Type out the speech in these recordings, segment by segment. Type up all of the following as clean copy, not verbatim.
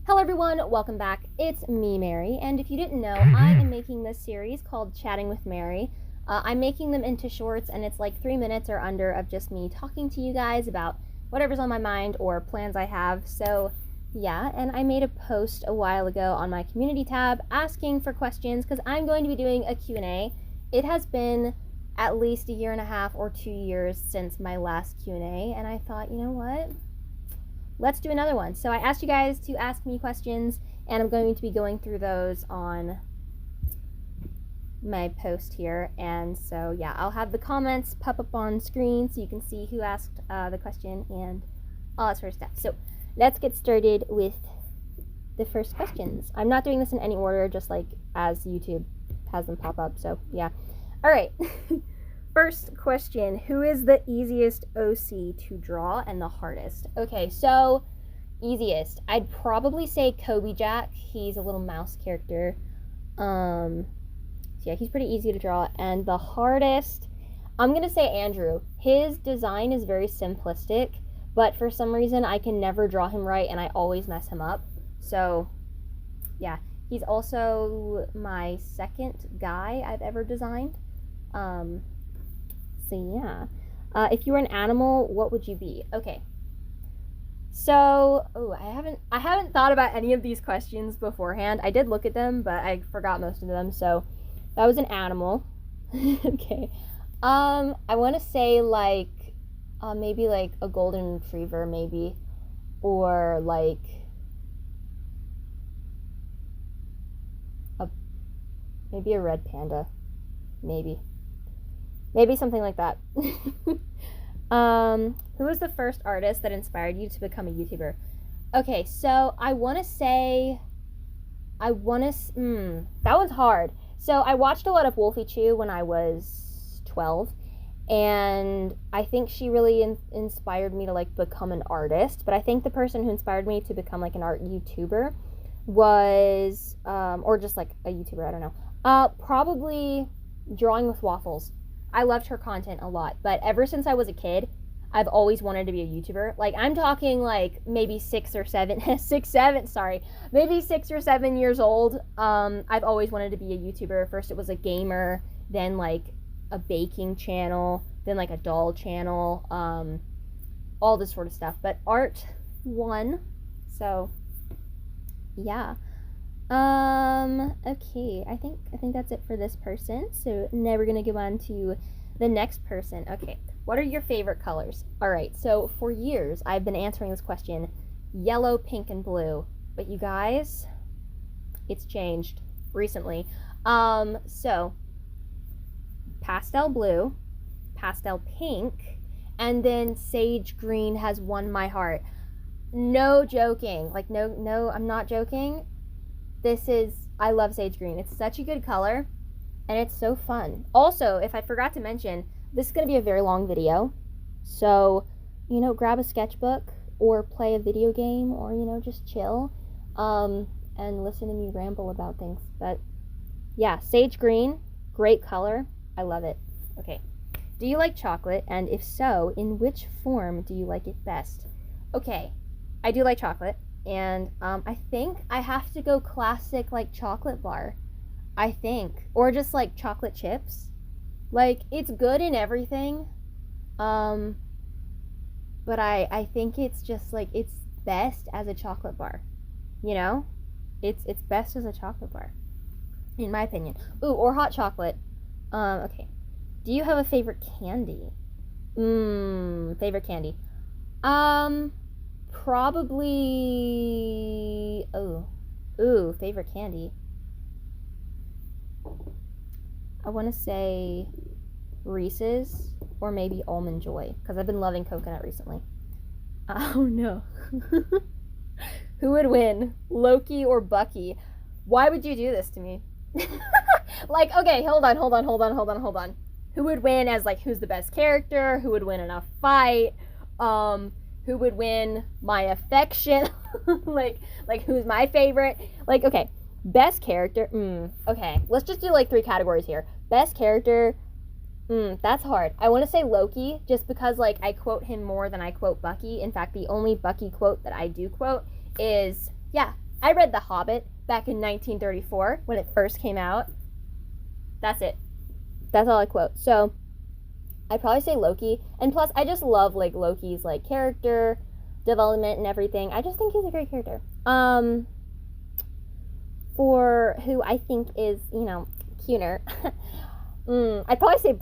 Hello everyone, welcome back. It's me, Mary, and if you didn't know, I am making this series called Chatting with Mary. I'm making them into shorts, and it's like 3 minutes or under of just me talking to you guys about whatever's on my mind or plans I have. So yeah, and I made a post a while ago on my community tab asking for questions because I'm going to be doing a Q&A. It has been at least a year and a half or 2 years since my last Q&A, and I thought, you know what? Let's do another one. So I asked you guys to ask me questions, and I'm going to be going through those on my post here. And so yeah, I'll have the comments pop up on screen so you can see who asked the question and all that sort of stuff. So let's get started with the first questions. I'm not doing this in any order, just like as YouTube has them pop up. So yeah. All right. First question, who is the easiest OC to draw and the hardest? Okay, so easiest. I'd probably say Kobe Jack. He's a little mouse character. So yeah, he's pretty easy to draw. And the hardest, I'm going to say Andrew. His design is very simplistic, but for some reason I can never draw him right and I always mess him up. So yeah, he's also my second guy I've ever designed. So yeah, if you were an animal, what would you be? Okay. So, I haven't thought about any of these questions beforehand. I did look at them, but I forgot most of them. So, that was an animal. Okay. I want to say like, maybe like a golden retriever, maybe, or like maybe a red panda, maybe something like that. Who was the first artist that inspired you to become a YouTuber? Okay, so I want to say, that one's hard. So I watched a lot of Wolfie Chew when I was 12, and I think she really inspired me to like become an artist. But I think the person who inspired me to become like an art YouTuber was, or just like a YouTuber, I don't know, probably Drawing with Waffles. I loved her content a lot, but ever since I was a kid, I've always wanted to be a YouTuber. Like, I'm talking like maybe 6 or 7 years old. I've always wanted to be a YouTuber. First it was a gamer, then like a baking channel, then like a doll channel, all this sort of stuff. But art won, so yeah. Okay, I think that's it for this person. So now we're gonna go on to the next person. Okay, what are your favorite colors? All right, so for years I've been answering this question, yellow, pink, and blue. But you guys, it's changed recently. So pastel blue, pastel pink, and then sage green has won my heart. No joking. Like no, I'm not joking. I love sage green. It's such a good color, and it's so fun. Also, if I forgot to mention, this is going to be a very long video, so, grab a sketchbook, or play a video game, or, just chill, and listen to me ramble about things. But, yeah, sage green, great color. I love it. Okay. Do you like chocolate, and if so, in which form do you like it best? Okay, I do like chocolate. And I think I have to go classic, like, chocolate bar. I think. Or just, like, chocolate chips. Like, it's good in everything. But I think it's just, like, it's best as a chocolate bar. It's best as a chocolate bar. In my opinion. Ooh, or hot chocolate. Okay. Do you have a favorite candy? Favorite candy. Probably, favorite candy. I want to say Reese's or maybe Almond Joy, because I've been loving coconut recently. Oh no. Who would win, Loki or Bucky? Why would you do this to me? Like, okay, hold on. Who would win as, like, who's the best character? Who would win in a fight? Who would win my affection? like who's my favorite? Like, okay, best character. Okay, let's just do like 3 categories here. Best character. That's hard. I want to say Loki, just because like I quote him more than I quote Bucky. In fact, the only Bucky quote that I do quote is, yeah, I read The Hobbit back in 1934 when it first came out. That's it. That's all I quote. So I'd probably say Loki. And plus, I just love like Loki's like character development and everything. I just think he's a great character. For who I think is, you know, cuter. I'd probably say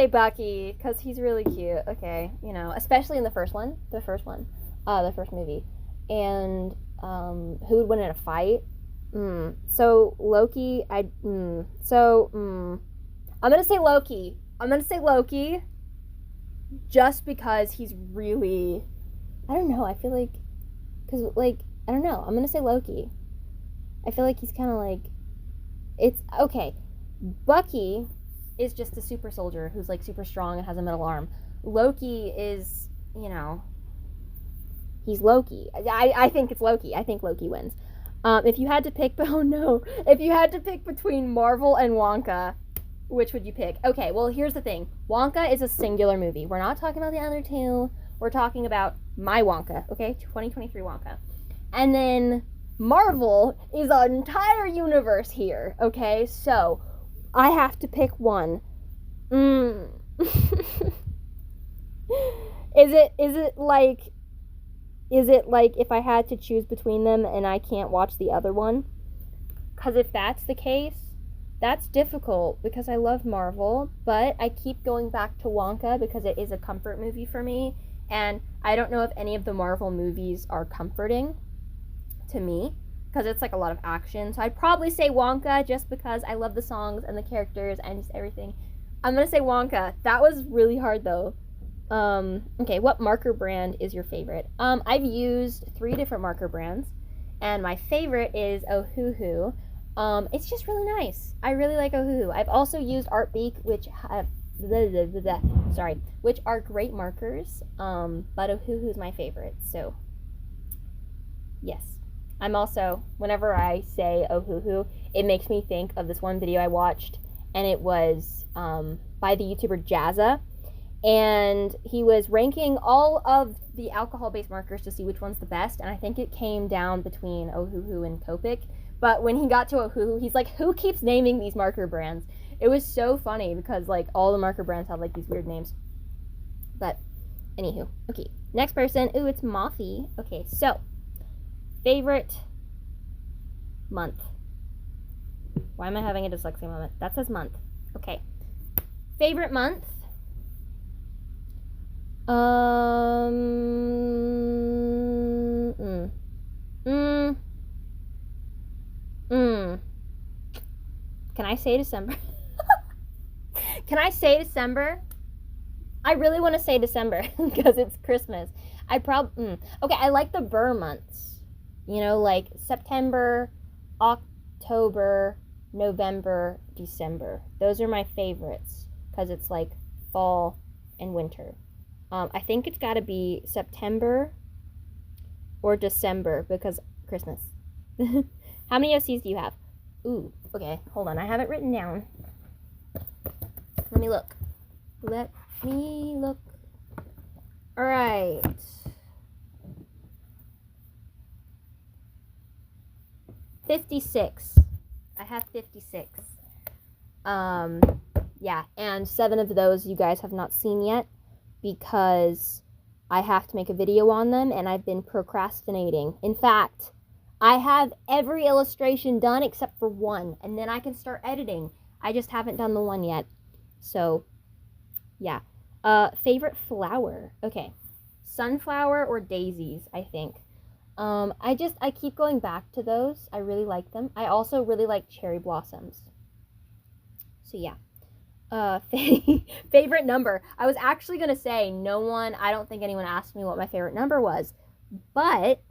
Bucky. Because he's really cute. Okay, you know, especially in the first movie. And who would win in a fight? So Loki. I'm gonna say Loki. Just because he's really, I don't know. I feel like, cause like I don't know. I'm gonna say Loki. I feel like he's kind of like, it's okay. Bucky is just a super soldier who's like super strong and has a metal arm. Loki is, you know, he's Loki. I think it's Loki. I think Loki wins. If you had to pick, if you had to pick between Marvel and Wonka, which would you pick? Okay, well, here's the thing. Wonka is a singular movie. We're not talking about the other two. We're talking about my Wonka, okay? 2023 Wonka. And then Marvel is an entire universe here, okay? So I have to pick one. Is it like if I had to choose between them and I can't watch the other one? Because if that's the case, that's difficult because I love Marvel, but I keep going back to Wonka because it is a comfort movie for me, and I don't know if any of the Marvel movies are comforting to me because it's like a lot of action. So I'd probably say Wonka just because I love the songs and the characters and just everything. I'm gonna say Wonka. That was really hard though. Okay, what marker brand is your favorite? I've used 3 different marker brands, and my favorite is Ohuhu. It's just really nice. I really like Ohuhu. I've also used Artbeak, which are great markers. But Ohuhu is my favorite. So, yes. I'm also, whenever I say Ohuhu, it makes me think of this one video I watched, and it was by the YouTuber Jazza, and he was ranking all of the alcohol-based markers to see which one's the best, and I think it came down between Ohuhu and Copic. But when he got to Ohuhu, he's like, who keeps naming these marker brands? It was so funny because, like, all the marker brands have, like, these weird names. But, anywho. Okay, next person. Ooh, it's Mothy. Okay, so, favorite month. Why am I having a dyslexia moment? That says month. Okay. Favorite month? Can I say December? Can I say December? I really want to say December because it's Christmas. Okay, I like the Burr months. You know, like September, October, November, December. Those are my favorites because it's like fall and winter. I think it's got to be September or December because Christmas. How many OCs do you have? Ooh, okay, hold on. I have it written down. Let me look. All right. 56. I have 56. Yeah, and 7 of those you guys have not seen yet because I have to make a video on them and I've been procrastinating. In fact, I have every illustration done except for one, and then I can start editing. I just haven't done the one yet. So, yeah. Favorite flower. Okay. Sunflower or daisies, I think. I keep going back to those. I really like them. I also really like cherry blossoms. So, yeah. Favorite number. I was actually going to say I don't think anyone asked me what my favorite number was, but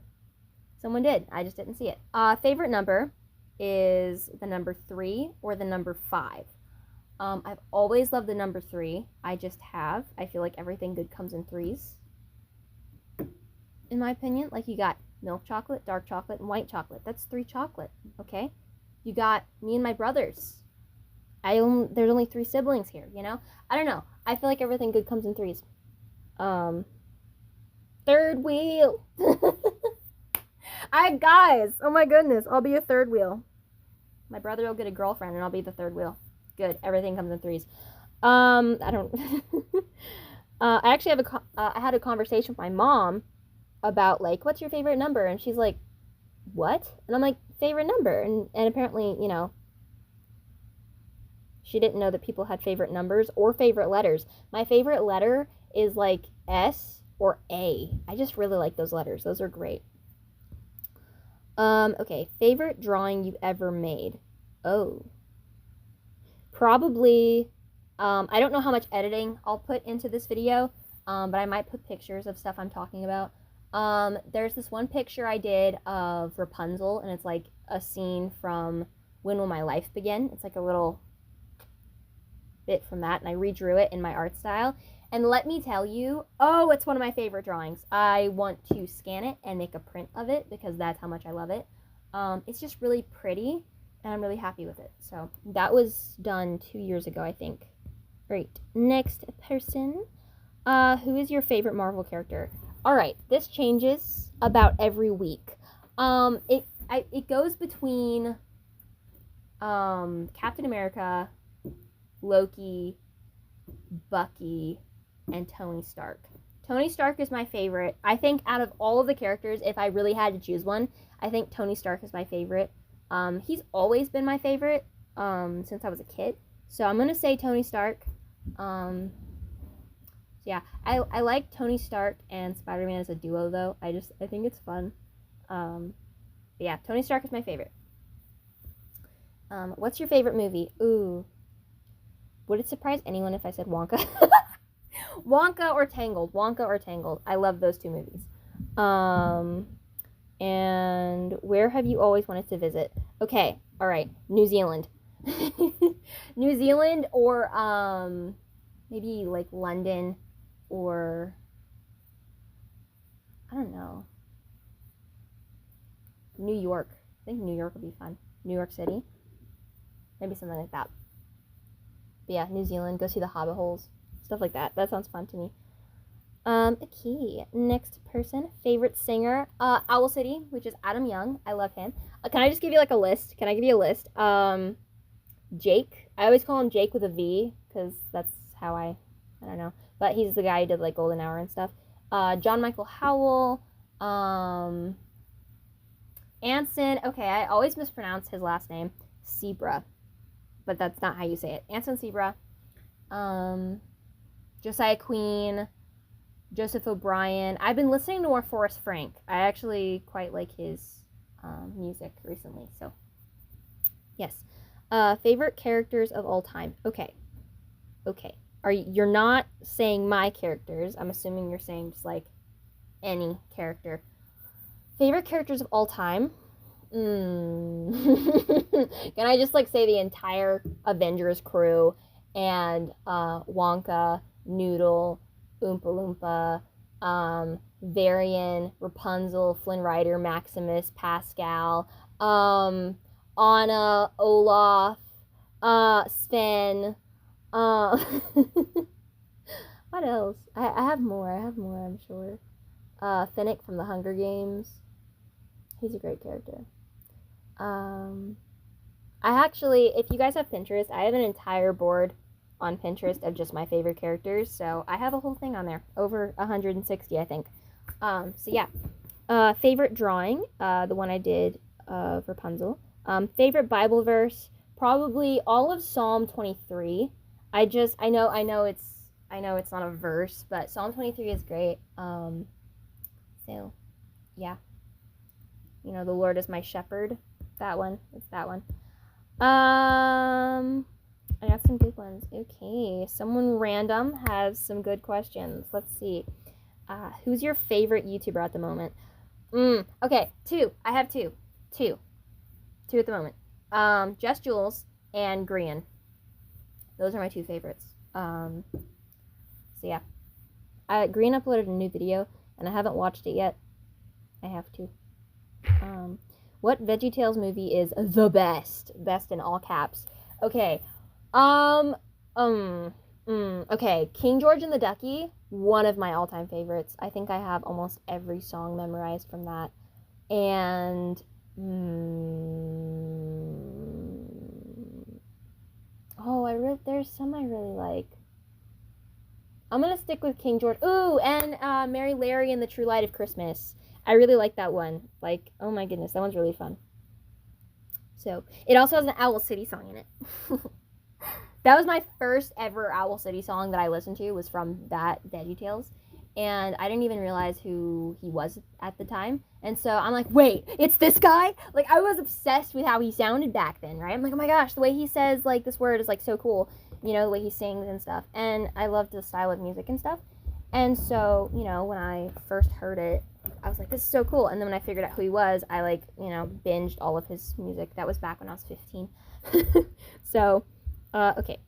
someone did. I just didn't see it. Favorite number is the number 3 or the number 5. I've always loved the number 3. I feel like everything good comes in 3s. In my opinion, like you got milk chocolate, dark chocolate, and white chocolate. That's 3 chocolate, okay? You got me and my brothers. There's only 3 siblings here, you know? I don't know. I feel like everything good comes in 3s. Third wheel. Guys, oh my goodness, I'll be a third wheel. My brother will get a girlfriend and I'll be the third wheel. Good, everything comes in threes. I don't. I actually I had a conversation with my mom about like, what's your favorite number? And she's like, what? And I'm like, favorite number. And apparently, you know, she didn't know that people had favorite numbers or favorite letters. My favorite letter is like S or A. I just really like those letters. Those are great. Okay, favorite drawing you ever made? Oh. Probably, I don't know how much editing I'll put into this video, but I might put pictures of stuff I'm talking about. There's this one picture I did of Rapunzel, and it's like a scene from When Will My Life Begin? It's like a little bit from that, and I redrew it in my art style. And let me tell you, oh, it's one of my favorite drawings. I want to scan it and make a print of it because that's how much I love it. It's just really pretty, and I'm really happy with it. So that was done 2 years ago, I think. Great. Next person. Who is your favorite Marvel character? All right, this changes about every week. It goes between Captain America, Loki, Bucky, and Tony Stark. Tony Stark is my favorite. I think out of all of the characters, if I really had to choose one, I think Tony Stark is my favorite. He's always been my favorite since I was a kid. So I'm going to say Tony Stark. Yeah, I like Tony Stark and Spider-Man as a duo, though. I think it's fun. But yeah, Tony Stark is my favorite. What's your favorite movie? Ooh. Would it surprise anyone if I said Wonka? Wonka or Tangled. Wonka or Tangled. I love those two movies. And where have you always wanted to visit? Okay, all right. New Zealand. New Zealand or maybe like London or I don't know. New York. I think New York would be fun. New York City. Maybe something like that. But yeah, New Zealand, go see the hobbit holes. Stuff like that. That sounds fun to me. Okay, next person. Favorite singer? Owl City, which is Adam Young. I love him. Can I just give you like a list? Can I give you a list? Jake. I always call him Jake with a V, because that's how I don't know. But he's the guy who did like Golden Hour and stuff. John Michael Howell. Anson. Okay, I always mispronounce his last name. Sebra. But that's not how you say it. Anson Sebra. Josiah Queen. Joseph O'Brien. I've been listening to more Forrest Frank. I actually quite like his music recently. So, yes. Favorite characters of all time. Okay. You're not saying my characters. I'm assuming you're saying just like any character. Favorite characters of all time. Can I just like say the entire Avengers crew and Wonka, Noodle, Oompa Loompa, Varian, Rapunzel, Flynn Rider, Maximus, Pascal, Anna, Olaf, Sven, what else? I have more, I'm sure. Finnick from the Hunger Games. He's a great character. I actually, if you guys have Pinterest, I have an entire board on Pinterest of just my favorite characters, so I have a whole thing on there, over 160, I think. So yeah. Favorite drawing, the one I did of Rapunzel. Favorite Bible verse, probably all of Psalm 23. I know it's not a verse, but Psalm 23 is great. So yeah. You know, the Lord is my shepherd. That one. It's that one. I got some good ones. Okay. Someone random has some good questions. Let's see. Who's your favorite YouTuber at the moment? Okay. Two. I have two. Two at the moment. Just Jules and Grian. Those are my two favorites. So yeah. Grian uploaded a new video, and I haven't watched it yet. I have to. What Veggie Tales movie is the best? Best in all caps. Okay. Okay. King George and the Ducky, one of my all-time favorites. I think I have almost every song memorized from that. And there's some I really like. I'm gonna stick with King George. Ooh, and Mary Larry and the True Light of Christmas. I really like that one. Like, oh my goodness, that one's really fun. So it also has an Owl City song in it. That was my first ever Owl City song that I listened to, was from that Veggie Tales. And I didn't even realize who he was at the time. And so I'm like, wait, it's this guy? Like, I was obsessed with how he sounded back then, right? I'm like, oh my gosh, the way he says, like, this word is, like, so cool. You know, the way he sings and stuff. And I loved the style of music and stuff. And so, you know, when I first heard it, I was like, this is so cool. And then when I figured out who he was, I, like, you know, binged all of his music. That was back when I was 15. So, okay.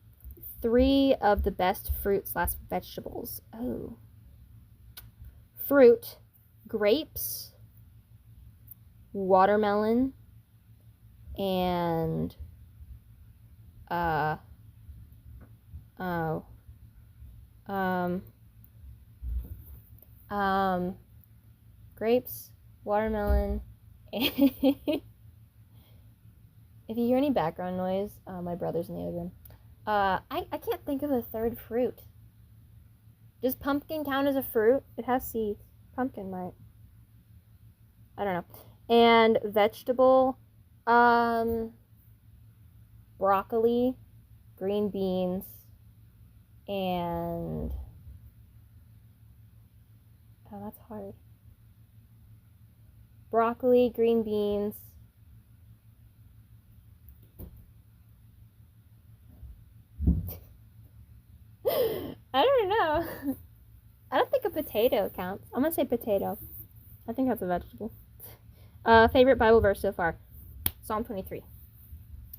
3 of the best fruit/vegetables. Oh. Fruit, grapes, watermelon, and grapes, watermelon, and if you hear any background noise, my brother's in the other room. I can't think of a third fruit. Does pumpkin count as a fruit? It has seeds. Pumpkin might. I don't know. And vegetable, broccoli, green beans, and oh, that's hard. Broccoli, green beans. I don't know. I don't think a potato counts. I'm gonna say potato. I think that's a vegetable. Favorite Bible verse so far? Psalm 23.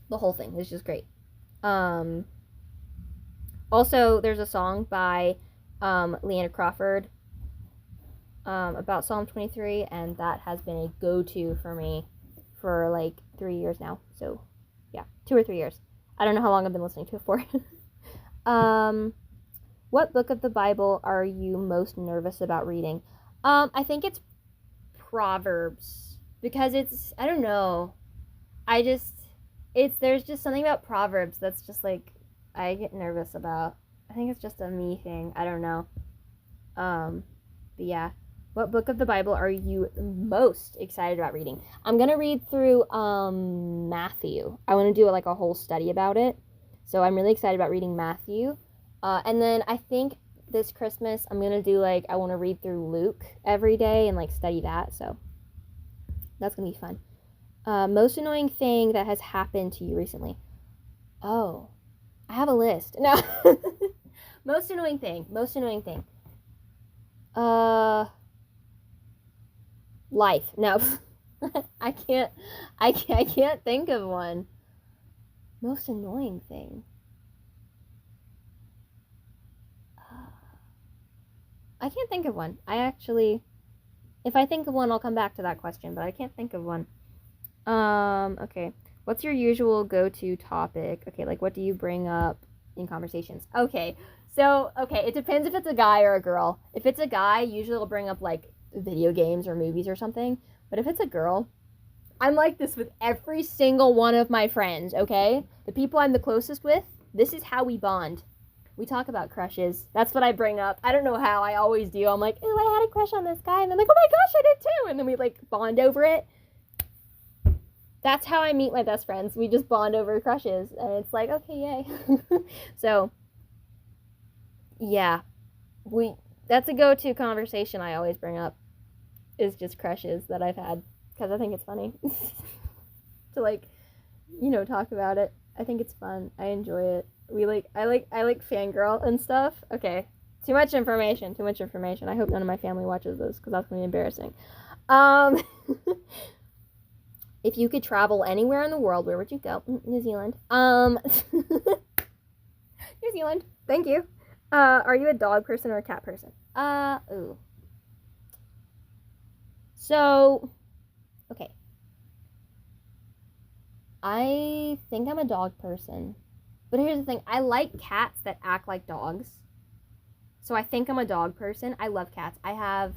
The whole thing is just great. Also, there's a song by Leanna Crawford about Psalm 23, and that has been a go-to for me for like 3 years now. So, yeah, 2 or 3 years. I don't know how long I've been listening to it for. What book of the Bible are you most nervous about reading? I think it's Proverbs, because it's, I don't know, there's just something about Proverbs that's just like, I get nervous about. I think it's just a me thing. I don't know. But yeah. What book of the Bible are you most excited about reading? I'm gonna read through Matthew. I want to do like a whole study about it. So I'm really excited about reading Matthew. And then I think this Christmas I'm gonna do like, I want to read through Luke every day and like study that. So that's gonna be fun. Most annoying thing that has happened to you recently? Oh, I have a list. No. Most annoying thing. Life. No. I can't think of one. Most annoying thing. I can't think of one. If I think of one, I'll come back to that question, but I can't think of one. Okay. What's your usual go-to topic? Okay, like what do you bring up in conversations? Okay, it depends if it's a guy or a girl. If it's a guy, usually I'll bring up like video games or movies or something. But if it's a girl, I'm like this with every single one of my friends, okay? The people I'm the closest with, this is how we bond. We talk about crushes. That's what I bring up. I don't know how. I always do. I'm like, oh, I had a crush on this guy. And they're like, oh my gosh, I did too. And then we like bond over it. That's how I meet my best friends. We just bond over crushes. And it's like, okay, yay. So, yeah. That's a go-to conversation I always bring up. Is just crushes that I've had. Because I think it's funny. To like, you know, talk about it. I think it's fun. I enjoy it. I like fangirl and stuff. Okay. Too much information. I hope none of my family watches this because that's going to be embarrassing. If you could travel anywhere in the world, where would you go? New Zealand. New Zealand. Thank you. Are you a dog person or a cat person? Ooh. So, okay. I think I'm a dog person. But here's the thing. I like cats that act like dogs. So I think I'm a dog person. I love cats. I have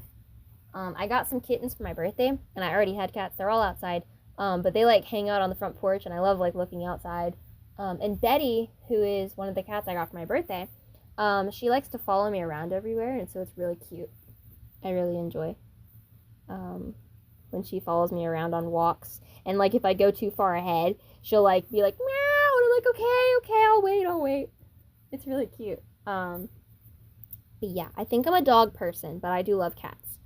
I got some kittens for my birthday, and I already had cats. They're all outside, but they like hang out on the front porch, and I love like looking outside. And Betty, who is one of the cats I got for my birthday, she likes to follow me around everywhere, and so it's really cute. I really enjoy when she follows me around on walks. And like if I go too far ahead, she'll like be like meow, and I'm like okay, I'll wait. It's really cute. But yeah, I think I'm a dog person, but I do love cats.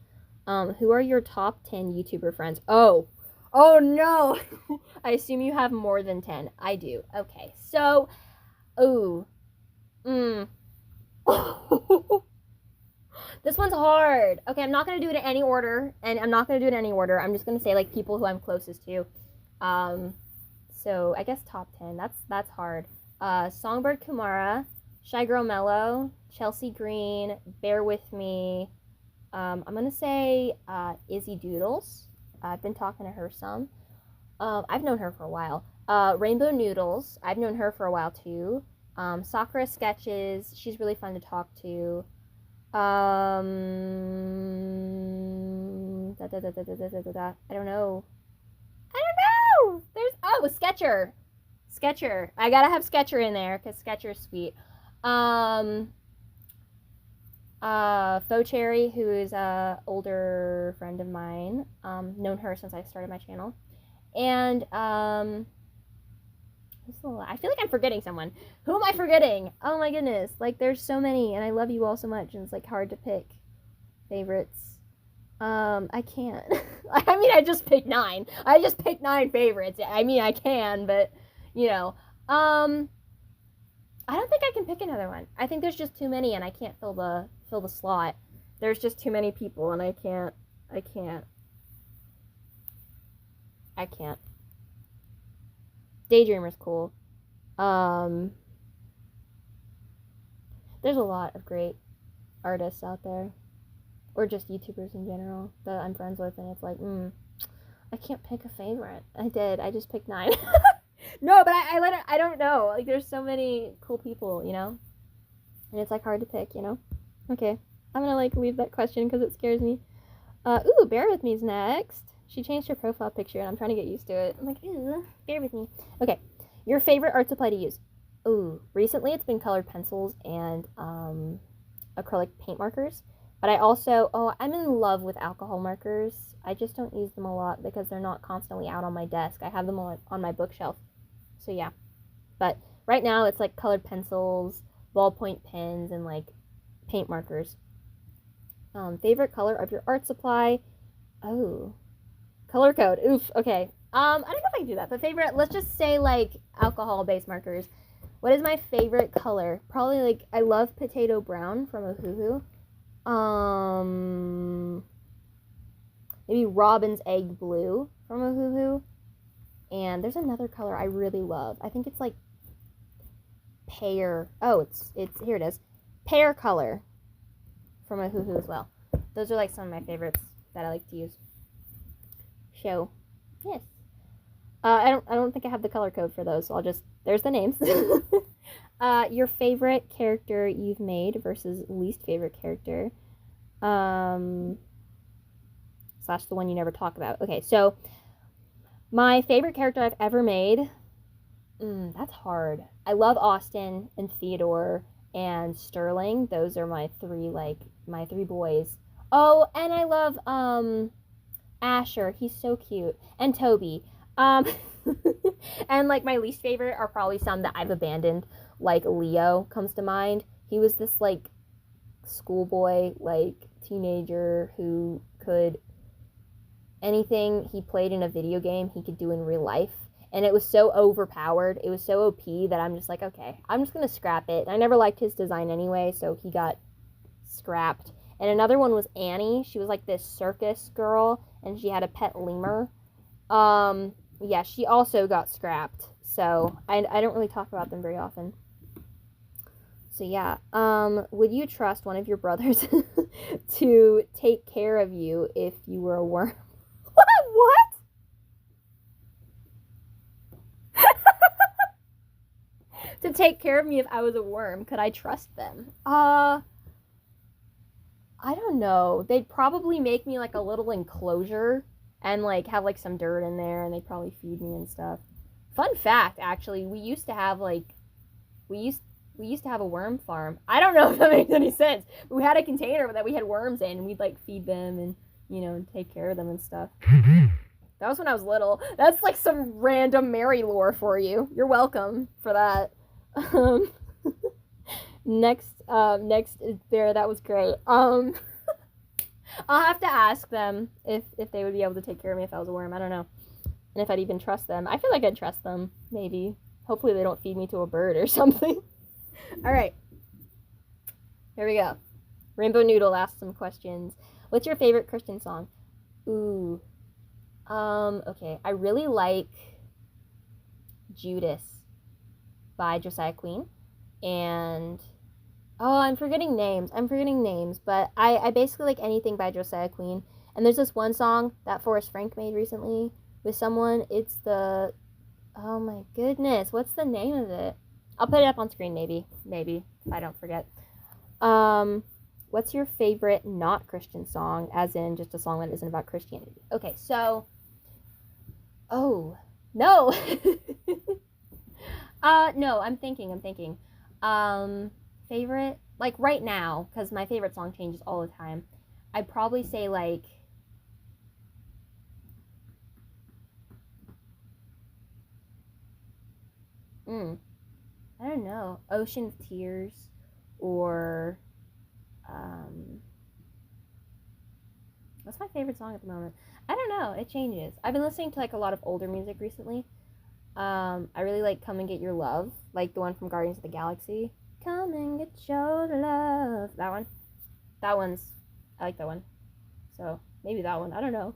Who are your top 10 YouTuber friends? Oh no. I assume you have more than 10. I do. Okay. So, this one's hard. Okay, I'm not going to do it in any order, and I'm not going to do it in any order. I'm just going to say like people who I'm closest to. So I guess top 10. That's hard. Songbird Kumara, Shy Girl Mellow, Chelsea Green, Bear With Me. I'm going to say Izzy Doodles. I've been talking to her some. I've known her for a while. Rainbow Noodles. I've known her for a while too. Sakura Sketches. She's really fun to talk to. I don't know. There's Sketcher. I gotta have Sketcher in there because Sketcher's sweet. Faux Cherry, who is a older friend of mine. Known her since I started my channel. And I feel like I'm forgetting someone. Who am I forgetting? Oh my goodness. Like there's so many, and I love you all so much, and it's like hard to pick favorites. I can't. I mean, I just picked 9. I just picked 9 favorites. I mean, I can, but you know. I don't think I can pick another one. I think there's just too many, and I can't fill the slot. There's just too many people, and I can't. Daydreamer's cool. There's a lot of great artists out there, or just YouTubers in general that I'm friends with, and it's like, I can't pick a favorite. I just picked 9. No, but I don't know. Like, there's so many cool people, you know? And it's, like, hard to pick, you know? Okay. I'm gonna, like, leave that question because it scares me. Bear With Me's next. She changed her profile picture, and I'm trying to get used to it. I'm like, bear with me. Okay. Your favorite art supply to use? Recently it's been colored pencils and, acrylic paint markers. But I also, I'm in love with alcohol markers. I just don't use them a lot because they're not constantly out on my desk. I have them on my bookshelf. So yeah. But right now it's like colored pencils, ballpoint pens, and like paint markers. Favorite color of your art supply? Color code. Oof. Okay. I don't know if I can do that. But favorite, let's just say like alcohol-based markers. What is my favorite color? Probably like, I love potato brown from Ohuhu. Maybe Robin's Egg Blue from Ohuhu. And there's another color I really love. I think it's like pear. It's here it is. Pear color from Ohuhu as well. Those are like some of my favorites that I like to use. Show. Yes. I don't think I have the color code for those, so there's the names. Your favorite character you've made versus least favorite character. / the one you never talk about. Okay, so my favorite character I've ever made, that's hard. I love Austin and Theodore and Sterling. Those are my three boys. Oh, and I love Asher. He's so cute. And Toby. And like my least favorite are probably some that I've abandoned. Like Leo comes to mind. He was this like schoolboy, like teenager who could anything he played in a video game he could do in real life, and it was so overpowered, it was so OP that I'm just like, okay, I'm just gonna scrap it. And I never liked his design anyway, so he got scrapped. And another one was Annie. She was like this circus girl, and she had a pet lemur. Yeah, she also got scrapped, so I don't really talk about them very often. So yeah, would you trust one of your brothers to take care of you if you were a worm? What? To take care of me if I was a worm, could I trust them? I don't know. They'd probably make me like a little enclosure and like have like some dirt in there, and they'd probably feed me and stuff. Fun fact, actually, we used we used to have a worm farm. I don't know if that makes any sense. We had a container that we had worms in, and we'd like feed them and take care of them and stuff. That was when I was little. That's like some random Mary lore for you. You're welcome for that. Um, next is Bear. That was great. I'll have to ask them if they would be able to take care of me if I was a worm. I don't know, and if I'd even trust them. I feel like I'd trust them. Maybe. Hopefully they don't feed me to a bird or something. All right. Here we go. Rainbow Noodle asked some questions. What's your favorite Christian song? Ooh. Okay. I really like Judas by Josiah Queen. And I'm forgetting names. But I basically like anything by Josiah Queen. And there's this one song that Forrest Frank made recently with someone. It's the oh my goodness, what's the name of it? I'll put it up on screen maybe if I don't forget. What's your favorite not Christian song, as in just a song that isn't about Christianity? Okay, so no. No, I'm thinking. Favorite, like right now, because my favorite song changes all the time. I'd probably say like I don't know, Ocean of Tears, or what's my favorite song at the moment? I don't know, it changes. I've been listening to like a lot of older music recently. I really like Come and Get Your Love, like the one from Guardians of the Galaxy. Come and get your love. That one. I like that one. So maybe that one. I don't know.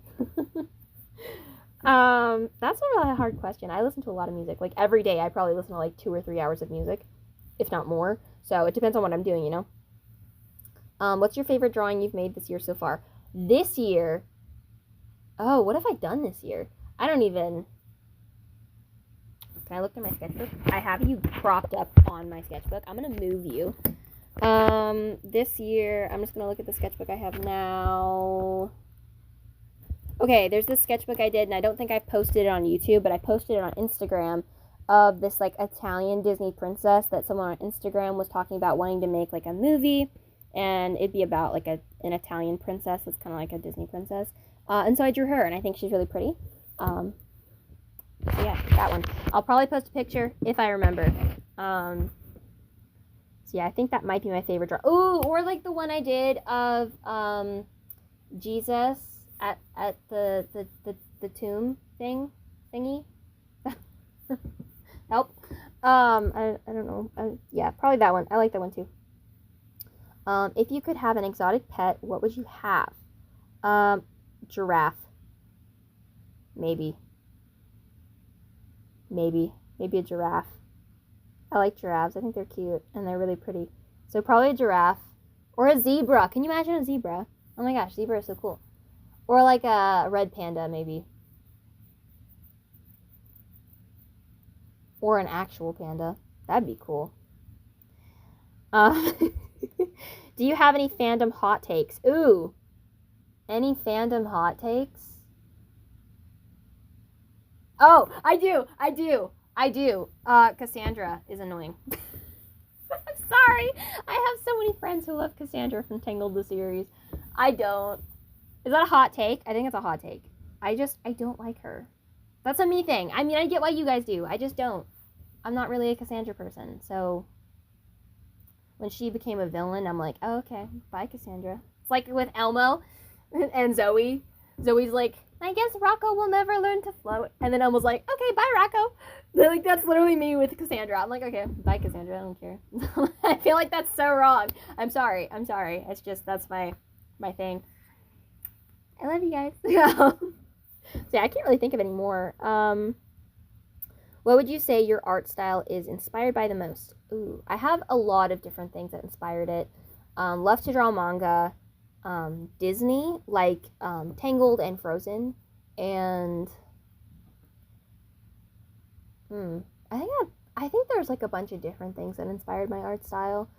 That's a really hard question. I listen to a lot of music. Like every day I probably listen to like 2 or 3 hours of music, if not more. So it depends on what I'm doing, What's your favorite drawing you've made this year so far? This year? Oh, what have I done this year? I don't even... Can I look at my sketchbook? I have you propped up on my sketchbook. I'm going to move you. This year, I'm just going to look at the sketchbook I have now. Okay, there's this sketchbook I did, and I don't think I posted it on YouTube, but I posted it on Instagram, of this, like, Italian Disney princess that someone on Instagram was talking about wanting to make, like, a movie, and it'd be about, like, an Italian princess that's kind of like a Disney princess. And so I drew her, and I think she's really pretty. So yeah, that one. I'll probably post a picture if I remember. So yeah, I think that might be my favorite draw. Ooh, or like the one I did of Jesus at the tomb thingy. Help. I don't know. Yeah, probably that one. I like that one too. If you could have an exotic pet, what would you have? Giraffe. Maybe a giraffe. I like giraffes. I think they're cute and they're really pretty. So probably a giraffe or a zebra. Can you imagine a zebra? Oh my gosh, zebra is so cool. Or like a red panda maybe. Or an actual panda. That'd be cool. Do you have any fandom hot takes? Ooh. Any fandom hot takes? Oh, I do. Cassandra is annoying. I'm sorry. I have so many friends who love Cassandra from Tangled the series. I don't. Is that a hot take? I think it's a hot take. I don't like her. That's a me thing. I mean, I get why you guys do. I just don't. I'm not really a Cassandra person. So when she became a villain, I'm like, oh, okay, bye, Cassandra. It's like with Elmo and Zoe. Zoe's like, I guess Rocco will never learn to float. And then Elmo's like, okay, bye, Rocco. Like, that's literally me with Cassandra. I'm like, okay, bye, Cassandra. I don't care. I feel like that's so wrong. I'm sorry. It's just, that's my thing. I love you guys. So yeah, I can't really think of any more. What would you say your art style is inspired by the most? Ooh, I have a lot of different things that inspired it. Love to draw manga. Disney, like Tangled and Frozen, and I think there's like a bunch of different things that inspired my art style,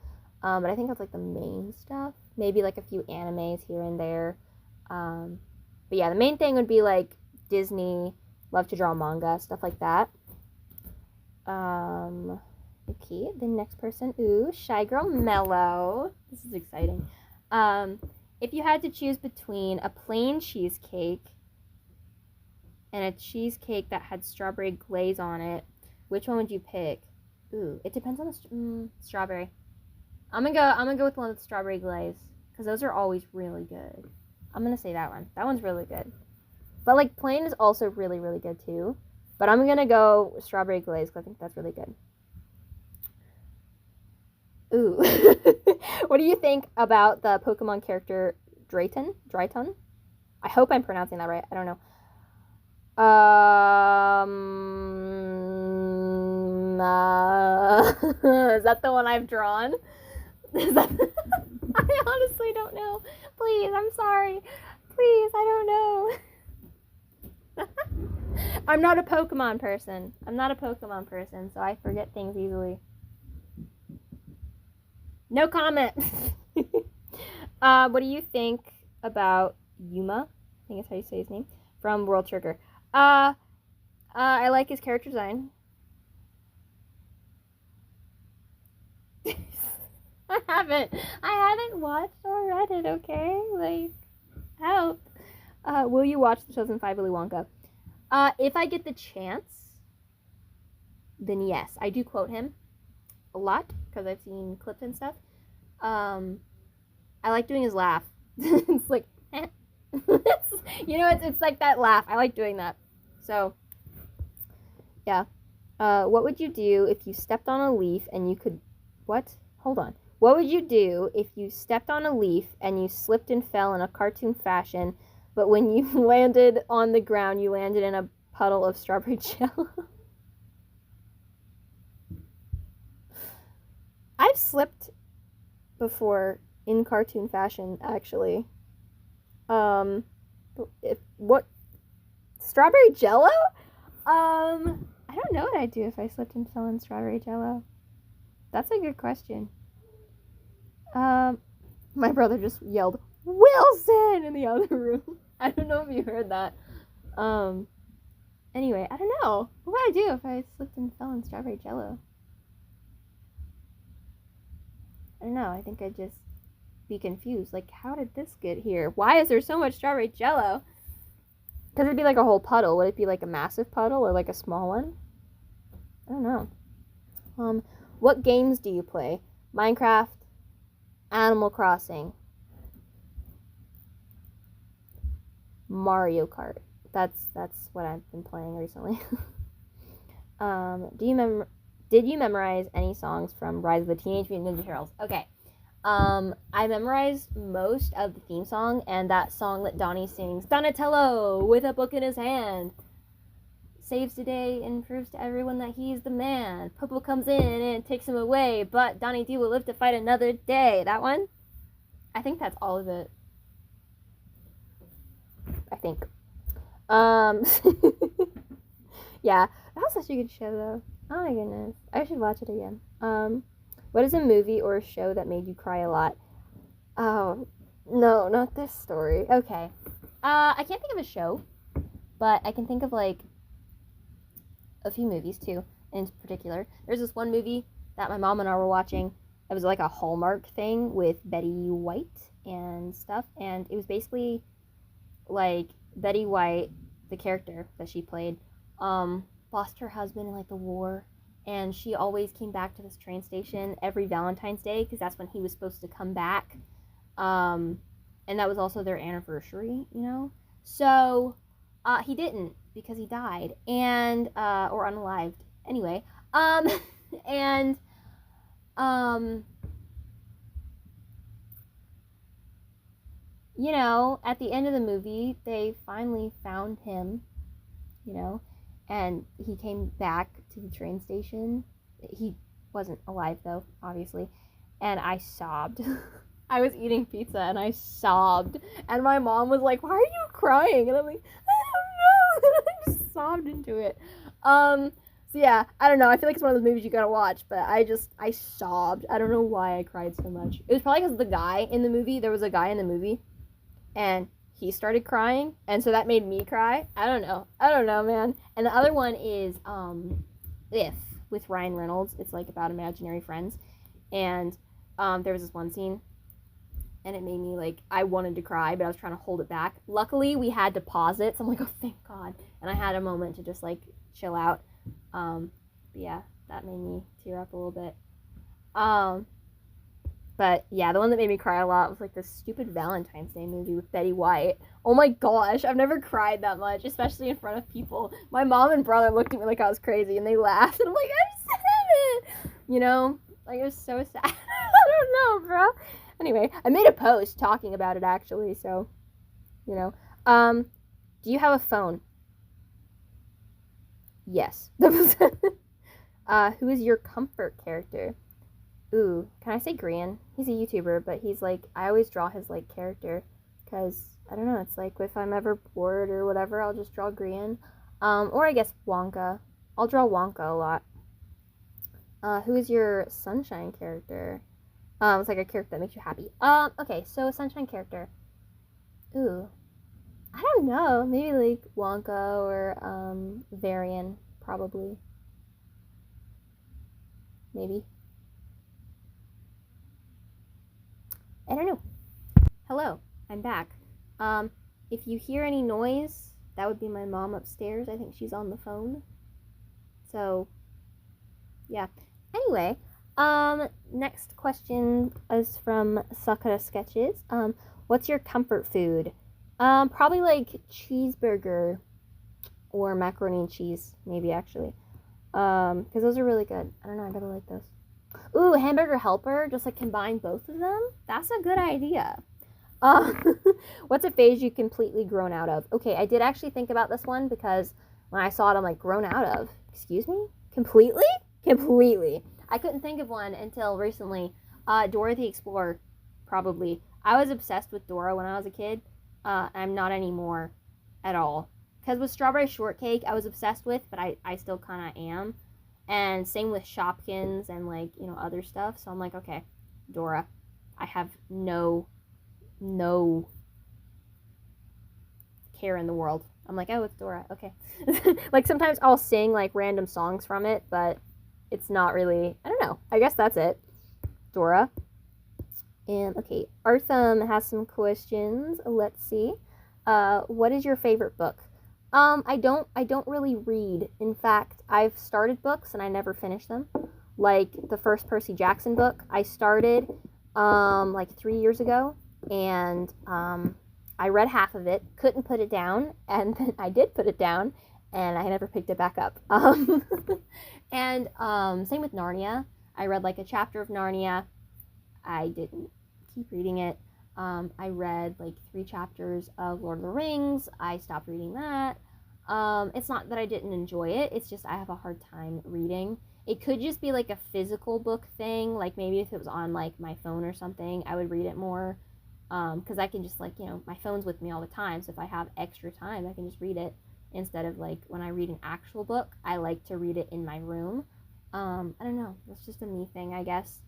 but I think that's like the main stuff. maybe like a few animes here and there. But yeah, the main thing would be like Disney, love to draw manga, stuff like that. Okay, the next person. Ooh, Shy Girl Mellow. This is exciting. If you had to choose between a plain cheesecake and a cheesecake that had strawberry glaze on it, which one would you pick? Ooh, it depends on the strawberry. I'm gonna go with the one with strawberry glaze because those are always really good. I'm gonna say that one. That one's really good. But like plain is also really, really good too. But I'm gonna go strawberry glaze because I think that's really good. Ooh. What do you think about the Pokemon character Drayton? I hope I'm pronouncing that right. I don't know. Is that the one I've drawn? Is that I honestly don't know. Please, I'm sorry. Please, I don't know. I'm not a Pokemon person. So I forget things easily. No comment. What do you think about Yuma? I think that's how you say his name. From World Trigger. I like his character design. I haven't watched or read it, okay? Like, help. Will you watch the 2005 Willy Wonka? If I get the chance, then yes. I do quote him a lot because I've seen clips and stuff. I like doing his laugh. It's like, eh. It's like that laugh. I like doing that. So, yeah. What would you do if you stepped on a leaf and you could... What? Hold on. What would you do if you stepped on a leaf and you slipped and fell in a cartoon fashion, but when you landed on the ground, you landed in a puddle of strawberry jello? I've slipped before in cartoon fashion, actually. What? Strawberry jello? I don't know what I'd do if I slipped and fell in strawberry jello. That's a good question. My brother just yelled, Wilson, in the other room. I don't know if you heard that. Anyway, I don't know. What would I do if I slipped and fell in strawberry jello? I don't know. I think I'd just be confused. Like, how did this get here? Why is there so much strawberry jello? Because it'd be like a whole puddle. Would it be like a massive puddle or like a small one? I don't know. What games do you play? Minecraft, Animal Crossing, Mario Kart. That's what I've been playing recently. Did you memorize any songs from Rise of the Teenage Mutant Ninja Turtles? Okay. I memorized most of the theme song and that song that Donnie sings, Donatello with a book in his hand. Saves the day and proves to everyone that he's the man. Popo comes in and takes him away, but Donnie D will live to fight another day. That one? I think that's all of it. I think. Yeah, that was such a good show, though. Oh my goodness. I should watch it again. What is a movie or a show that made you cry a lot? Oh, no, not this story. Okay. I can't think of a show, but I can think of, like, a few movies too in particular. There's this one movie that my mom and I were watching. It was like a Hallmark thing with Betty White and stuff, and it was basically like Betty White, the character that she played, lost her husband in like the war, and she always came back to this train station every Valentine's Day because that's when he was supposed to come back, and that was also their anniversary, so he didn't, because he died, and or unalived anyway, and at the end of the movie they finally found him, and he came back to the train station. He wasn't alive though, obviously, and I sobbed. I was eating pizza and I sobbed, and my mom was like, why are you crying? And I'm like, I don't know. And I just sobbed into it. So yeah, I don't know. I feel like it's one of those movies you gotta watch, but I sobbed. I don't know why I cried so much. It was probably because the guy in the movie. There was a guy in the movie, and he started crying, and so that made me cry. I don't know. I don't know, man. And the other one is If with Ryan Reynolds. It's like about imaginary friends, and there was this one scene, and it made me like I wanted to cry, but I was trying to hold it back. Luckily, we had to pause it, so I'm like, oh, thank God, and I had a moment to just like chill out. But yeah, that made me tear up a little bit. But yeah, the one that made me cry a lot was like this stupid Valentine's Day movie with Betty White. Oh my gosh, I've never cried that much, especially in front of people. My mom and brother looked at me like I was crazy, and they laughed, and I'm like, I'm sad. You know, like it was so sad. I don't know, bro. Anyway, I made a post talking about it actually, so you know. Do you have a phone? Yes. Who is your comfort character? Ooh, can I say Gran? He's a YouTuber, but he's like, I always draw his like character because I don't know, it's like if I'm ever bored or whatever, I'll just draw Gran. Or I guess Wonka. I'll draw Wonka a lot. Who is your sunshine character? It's like a character that makes you happy. Okay, so a sunshine character. Ooh, I don't know. Maybe like Wonka or Varian, probably. Maybe. I don't know. Hello, I'm back. If you hear any noise, that would be my mom upstairs. I think she's on the phone. So, yeah. Anyway, next question is from Sakura Sketches. What's your comfort food? Probably like cheeseburger or macaroni and cheese, maybe actually. Because those are really good. I don't know, I really like those. Ooh, hamburger helper, just like combine both of them? That's a good idea. What's a phase you completely grown out of? Okay, I did actually think about this one because when I saw it, I'm like, grown out of? Excuse me? Completely? Completely. I couldn't think of one until recently. Dora the Explorer, probably. I was obsessed with Dora when I was a kid. I'm not anymore at all. Because with Strawberry Shortcake, I was obsessed with, but I still kind of am. And same with Shopkins and like, you know, other stuff. So I'm like, okay, Dora. I have no care in the world. I'm like, oh, it's Dora. Okay. Like sometimes I'll sing like random songs from it, but it's not really, I don't know. I guess that's it. Dora. And okay, Artham has some questions. Let's see. What is your favorite book? I don't really read. In fact, I've started books and I never finished them. Like the first Percy Jackson book, I started like 3 years ago, and I read half of it, couldn't put it down, and then I did put it down, and I never picked it back up. And same with Narnia. I read like a chapter of Narnia. I didn't keep reading it. I read like 3 chapters of Lord of the Rings. I stopped reading that. It's not that I didn't enjoy it. It's just I have a hard time reading. It could just be like a physical book thing. Like maybe if it was on like my phone or something, I would read it more. Because I can just like, you know, my phone's with me all the time. So if I have extra time, I can just read it instead of like when I read an actual book, I like to read it in my room. I don't know. That's just a me thing, I guess.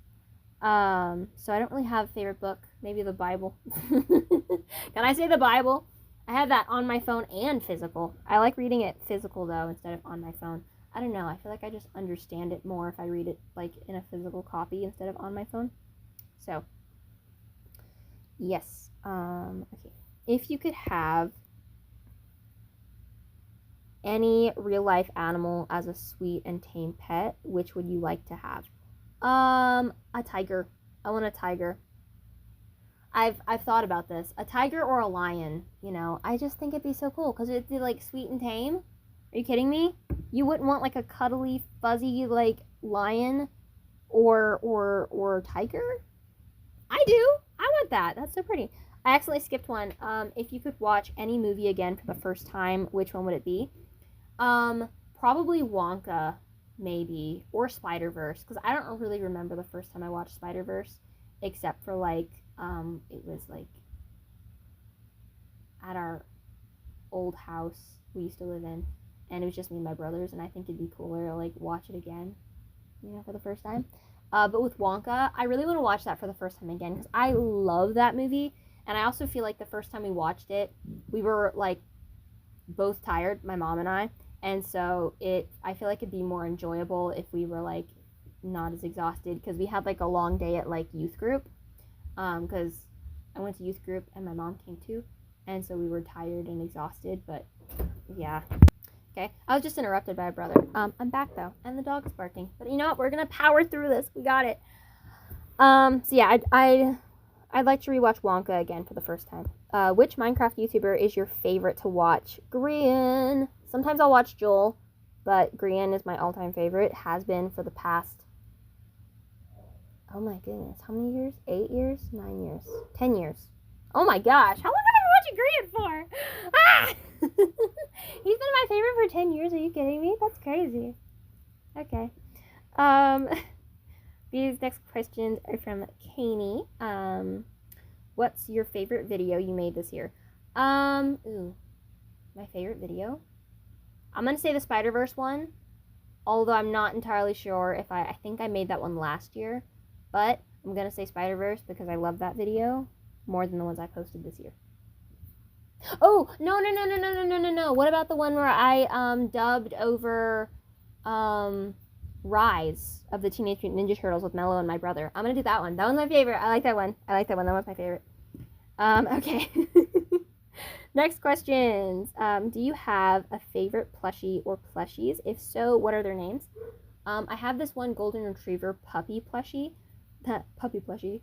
So I don't really have a favorite book. Maybe the Bible. Can I say the Bible? I have that on my phone and physical. I like reading it physical though instead of on my phone. I don't know. I feel like I just understand it more if I read it like in a physical copy instead of on my phone. So, yes. Okay. If you could have any real life animal as a sweet and tame pet, which would you like to have? A tiger. I want a tiger. I've thought about this. A tiger or a lion, you know. I just think it'd be so cool because it'd be like sweet and tame. Are you kidding me? You wouldn't want like a cuddly, fuzzy like lion or tiger? I do. I want that. That's so pretty. I accidentally skipped one. If you could watch any movie again for the first time, which one would it be? Probably Wonka, maybe, or Spider-Verse, because I don't really remember the first time I watched Spider-Verse, except for like it was like at our old house we used to live in, and it was just me and my brothers, and I think it'd be cooler to like watch it again, for the first time. But with Wonka, I really want to watch that for the first time again because I love that movie, and I also feel like the first time we watched it, we were like both tired, my mom and I, and so I feel like it'd be more enjoyable if we were like not as exhausted because we had like a long day at like youth group, because I went to youth group and my mom came too, and so we were tired and exhausted. But yeah, okay, I was just interrupted by a brother. I'm back though, and the dog's barking, but you know what, we're gonna power through this, we got it. So yeah, I'd like to rewatch Wonka again for the first time. Which Minecraft YouTuber is your favorite to watch? Grian. Sometimes I'll watch Joel, but Grian is my all-time favorite. Has been for the past, oh my goodness, how many years? 8 years? 9 years? 10 years. Oh my gosh, how long have I been watching Grian for? Ah! He's been my favorite for 10 years. Are you kidding me? That's crazy. Okay. These next questions are from Kanie. What's your favorite video you made this year? My favorite video? I'm gonna say the Spider-Verse one, although I'm not entirely sure if I think I made that one last year, but I'm gonna say Spider-Verse because I love that video more than the ones I posted this year. Oh, no. What about the one where I dubbed over Rise of the Teenage Mutant Ninja Turtles with Mello and my brother? I'm gonna do that one. That one's my favorite. I like that one. That one's my favorite. Okay. Next questions. Do you have a favorite plushie or plushies? If so, what are their names? I have this one golden retriever puppy plushie. Puppy plushie.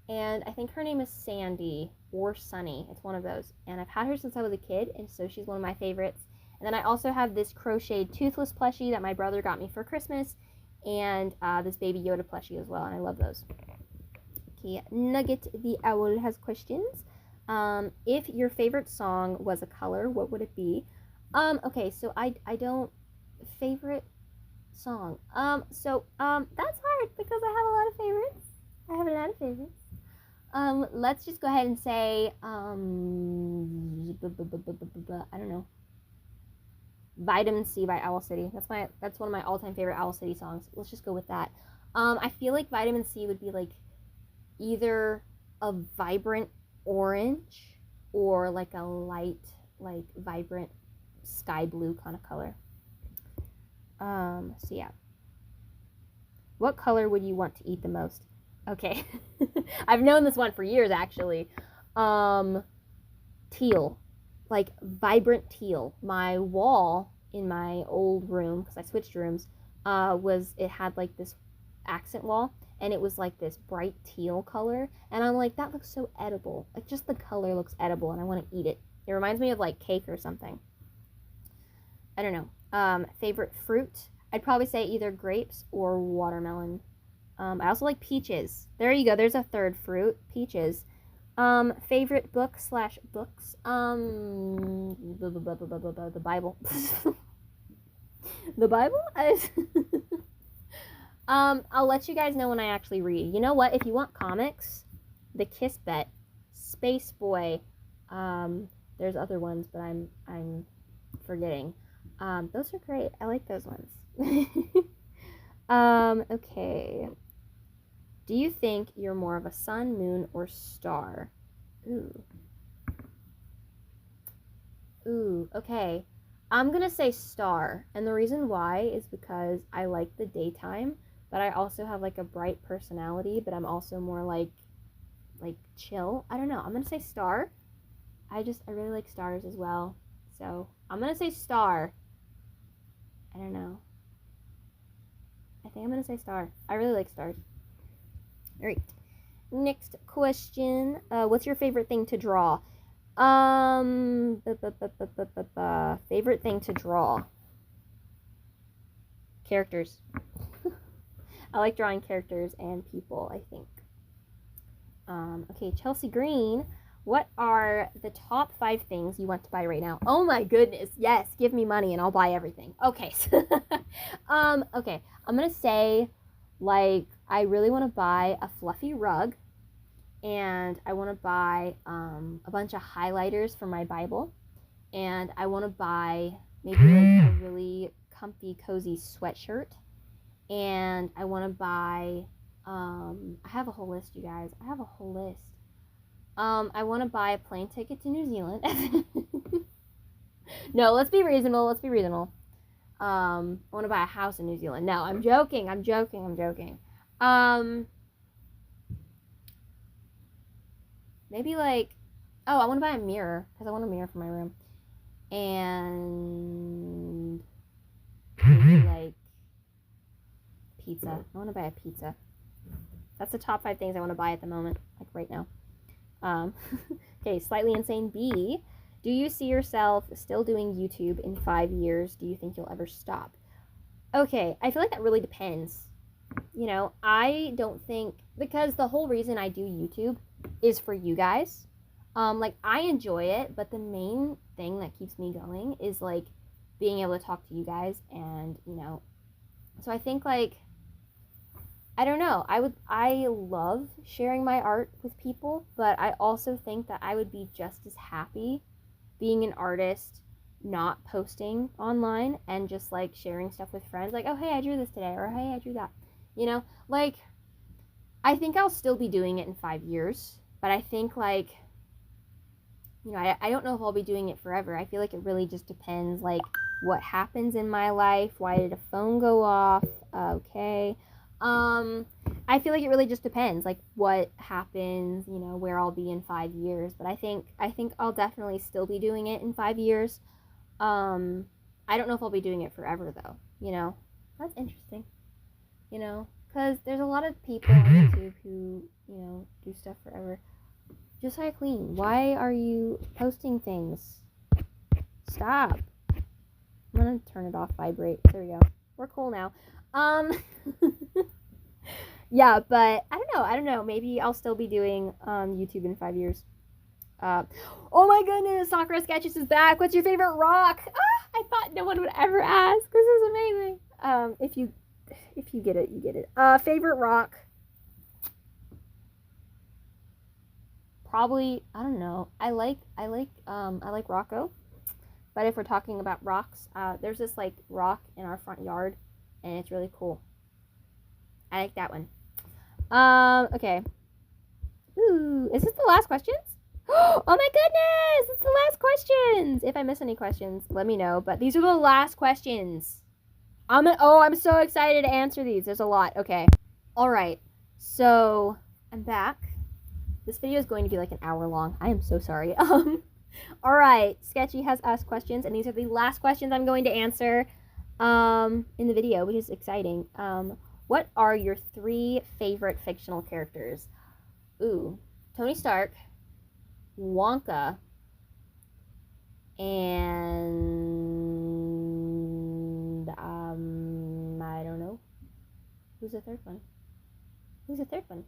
And I think her name is Sandy or Sunny. It's one of those. And I've had her since I was a kid, and so she's one of my favorites. And then I also have this crocheted toothless plushie that my brother got me for Christmas, and this baby Yoda plushie as well, and I love those. Okay, Nugget the Owl has questions. If your favorite song was a color, what would it be? Okay, so I don't favorite song. That's hard because I have a lot of favorites. Let's just go ahead and say, I don't know. Vitamin C by Owl City. That's one of my all-time favorite Owl City songs. Let's just go with that. I feel like Vitamin C would be like either a vibrant orange or like a light, like vibrant sky blue kind of color. So yeah. What color would you want to eat the most? Okay. I've known this one for years actually. Teal. Like vibrant teal. My wall in my old room, because I switched rooms, it had like this accent wall, and it was like this bright teal color, and I'm like, that looks so edible. Like just the color looks edible, and I want to eat it. It reminds me of like cake or something. I don't know. Favorite fruit? I'd probably say either grapes or watermelon. I also like peaches. There you go. There's a third fruit. Peaches. Favorite book/books? The Bible. The Bible? I'll let you guys know when I actually read. You know what? If you want comics, The Kiss Bet, Space Boy, there's other ones, but I'm forgetting. Those are great. I like those ones. Okay. Do you think you're more of a sun, moon, or star? Ooh, okay. I'm gonna say star, and the reason why is because I like the daytime, but I also have like a bright personality, but I'm also more like chill. I don't know. I'm gonna say star. I really like stars as well. So I'm gonna say star. I don't know. I think I'm gonna say star. I really like stars. All right. Next question. What's your favorite thing to draw? Favorite thing to draw. Characters. I like drawing characters and people, I think. Okay, Chelsea Green. What are the top 5 things you want to buy right now? Oh my goodness. Yes, give me money and I'll buy everything. Okay. Okay. I'm going to say, like, I really want to buy a fluffy rug, and I want to buy a bunch of highlighters for my Bible, and I want to buy maybe like a really comfy, cozy sweatshirt, and I want to buy. I have a whole list, you guys. I have a whole list. I want to buy a plane ticket to New Zealand. No, let's be reasonable. Let's be reasonable. I want to buy a house in New Zealand. No, I'm joking. I'm joking. I'm joking. Maybe like, oh, I want to buy a mirror because I want a mirror for my room, and maybe like pizza. I want to buy a pizza. That's the top 5 things I want to buy at the moment, like right now. Okay, slightly insane B. Do you see yourself still doing YouTube in 5 years? Do you think you'll ever stop? Okay, I feel like that really depends. You know, I don't think, because the whole reason I do YouTube is for you guys. Like, I enjoy it, but the main thing that keeps me going is, like, being able to talk to you guys and, you know, so I think, like, I don't know. I love sharing my art with people, but I also think that I would be just as happy being an artist, not posting online and just like sharing stuff with friends. Like, oh, hey, I drew this today, or hey, I drew that. You know, like, I think I'll still be doing it in 5 years, but I think, like, you know, I don't know if I'll be doing it forever. I feel like it really just depends, like, what happens in my life. Why did a phone go off? Okay. I feel like it really just depends, like, what happens, you know, where I'll be in 5 years. But I think I'll definitely still be doing it in 5 years. I don't know if I'll be doing it forever, though, you know. That's interesting, you know, because there's a lot of people on YouTube who, you know, do stuff forever. Josiah Clean, why are you posting things? Stop. I'm gonna turn it off, vibrate. There we go. We're cool now. Yeah, but I don't know. Maybe I'll still be doing YouTube in 5 years. Oh my goodness, Sakura Sketches is back. What's your favorite rock? I thought no one would ever ask. This is amazing. If you get it, you get it. Favorite rock? Probably, I don't know. I like Rocco. But if we're talking about rocks, there's this like rock in our front yard, and it's really cool. I like that one. Okay. Ooh, is this the last questions? Oh my goodness, it's the last questions. If I miss any questions, let me know. But these are the last questions. I'm so excited to answer these. There's a lot. Okay. All right. So I'm back. This video is going to be like an hour long. I am so sorry. All right. Sketchy has asked questions, and these are the last questions I'm going to answer in the video, which is exciting. What are your 3 favorite fictional characters? Ooh, Tony Stark, Wonka, and I don't know. Who's the third one? Who's the third one?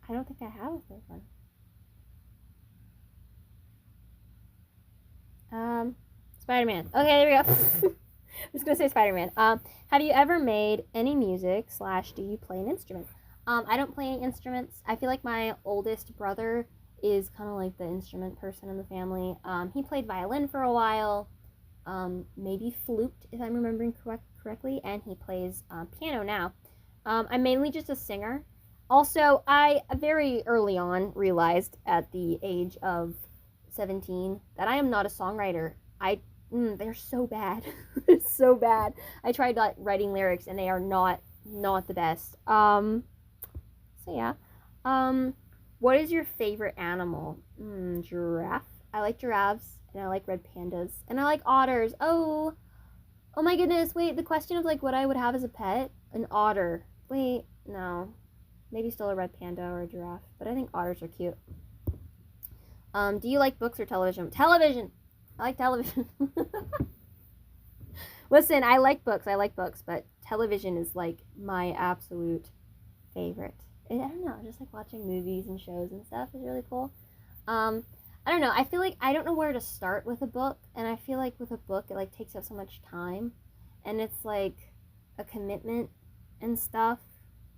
I don't think I have a third one. Spider-Man. Okay, there we go. I'm just gonna say Spider-Man. Have you ever made any music / do you play an instrument? I don't play any instruments. I feel like my oldest brother is kind of like the instrument person in the family. He played violin for a while, maybe flute if I'm remembering correctly, and he plays piano now. I'm mainly just a singer. Also, I very early on realized at the age of 17 that I am not a songwriter. They're so bad. They're so bad. I tried writing lyrics and they are not the best. So yeah. What is your favorite animal? Giraffe. I like giraffes and I like red pandas and I like otters. Oh my goodness. Wait, the question of like what I would have as a pet? An otter. Wait, no. Maybe still a red panda or a giraffe, but I think otters are cute. Do you like books or television? Television! I like television. Listen, I like books, but television is like my absolute favorite. And I don't know, just like watching movies and shows and stuff is really cool. I don't know, I feel like I don't know where to start with a book, and I feel like with a book it like takes up so much time, and it's like a commitment and stuff,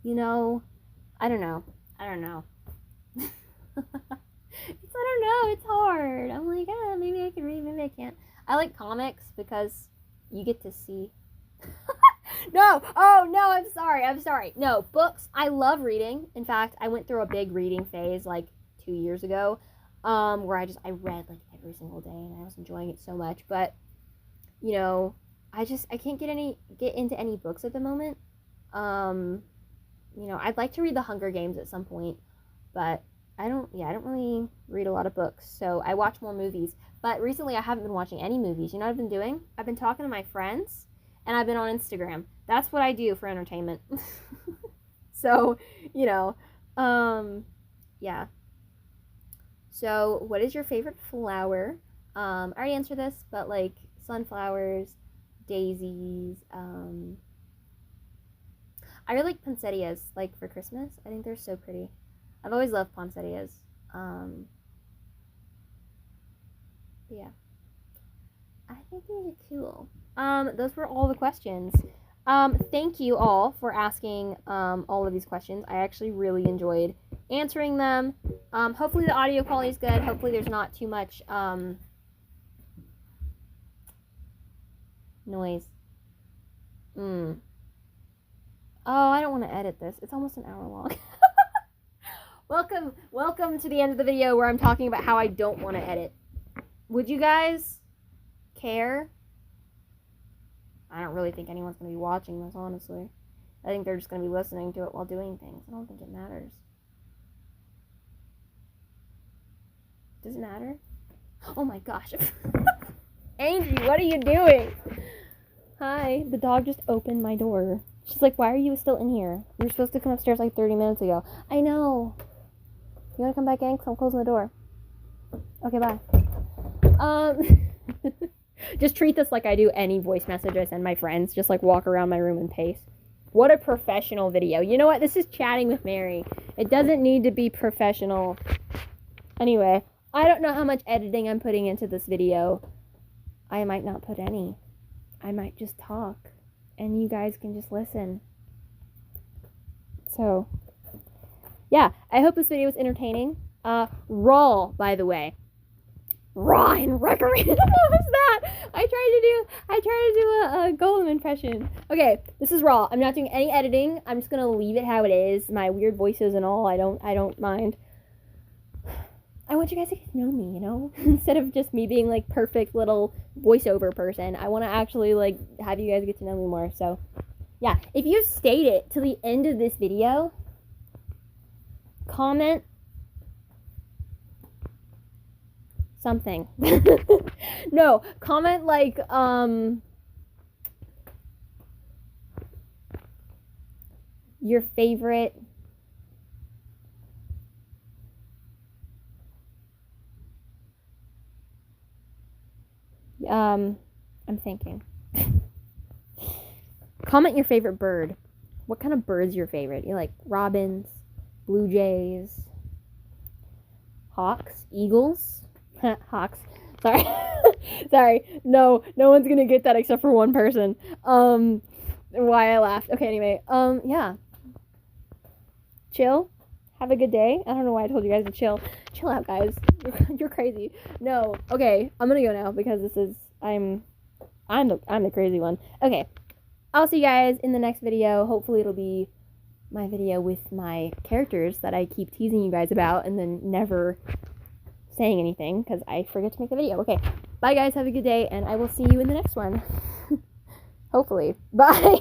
you know? I don't know. I don't know. It's hard. I'm like, maybe I can read, maybe I can't. I like comics because you get to see. No. Oh, no, I'm sorry. No, books. I love reading. In fact, I went through a big reading phase like 2 years ago, where I read like every single day and I was enjoying it so much. But, you know, I can't get into any books at the moment. You know, I'd like to read The Hunger Games at some point, but I don't really read a lot of books. So I watch more movies. But recently I haven't been watching any movies. You know what I've been doing? I've been talking to my friends and I've been on Instagram. That's what I do for entertainment. So, you know, yeah. So, what is your favorite flower? I already answered this, but like sunflowers, daisies, I really like poinsettias, like for Christmas. I think they're so pretty. I've always loved poinsettias. Yeah. I think these are cool. Those were all the questions. Thank you all for asking all of these questions. I actually really enjoyed answering them. Hopefully the audio quality is good. Hopefully there's not too much noise. Oh, I don't want to edit this. It's almost an hour long. Welcome to the end of the video where I'm talking about how I don't want to edit. Would you guys care? I don't really think anyone's going to be watching this, honestly. I think they're just going to be listening to it while doing things. I don't think it matters. Does it matter? Oh my gosh. Angie, what are you doing? Hi. The dog just opened my door. She's like, why are you still in here? You were supposed to come upstairs like 30 minutes ago. I know. You want to come back in? Because I'm closing the door. Okay, bye. Just treat this like I do any voice message I send my friends. Just like walk around my room and pace. What a professional video. You know what? This is chatting with Mary. It doesn't need to be professional. Anyway, I don't know how much editing I'm putting into this video. I might not put any. I might just talk. And you guys can just listen. So, yeah. I hope this video was entertaining. Raw, by the way. Raw and Wreckery. What was that? I tried to do a Golem impression. Okay, this is raw. I'm not doing any editing. I'm just gonna leave it how it is. My weird voices and all. I don't mind. I want you guys to get to know me, you know? Instead of just me being like perfect little voiceover person. I want to actually like have you guys get to know me more. So, yeah. If you stayed it to the end of this video, comment something. No, comment like your favorite I'm thinking. Comment your favorite bird. What kind of bird's your favorite? You like robins, blue jays, hawks, eagles? Hawks. Sorry. Sorry. No one's gonna get that except for one person. Why I laughed. Okay, anyway. Yeah. Chill. Have a good day. I don't know why I told you guys to chill. Chill out, guys. You're crazy. No. Okay, I'm gonna go now because this is I'm the crazy one. Okay. I'll see you guys in the next video. Hopefully it'll be my video with my characters that I keep teasing you guys about and then never saying anything because I forget to make the video. Okay. Bye guys, have a good day, and I will see you in the next one. Hopefully. Bye.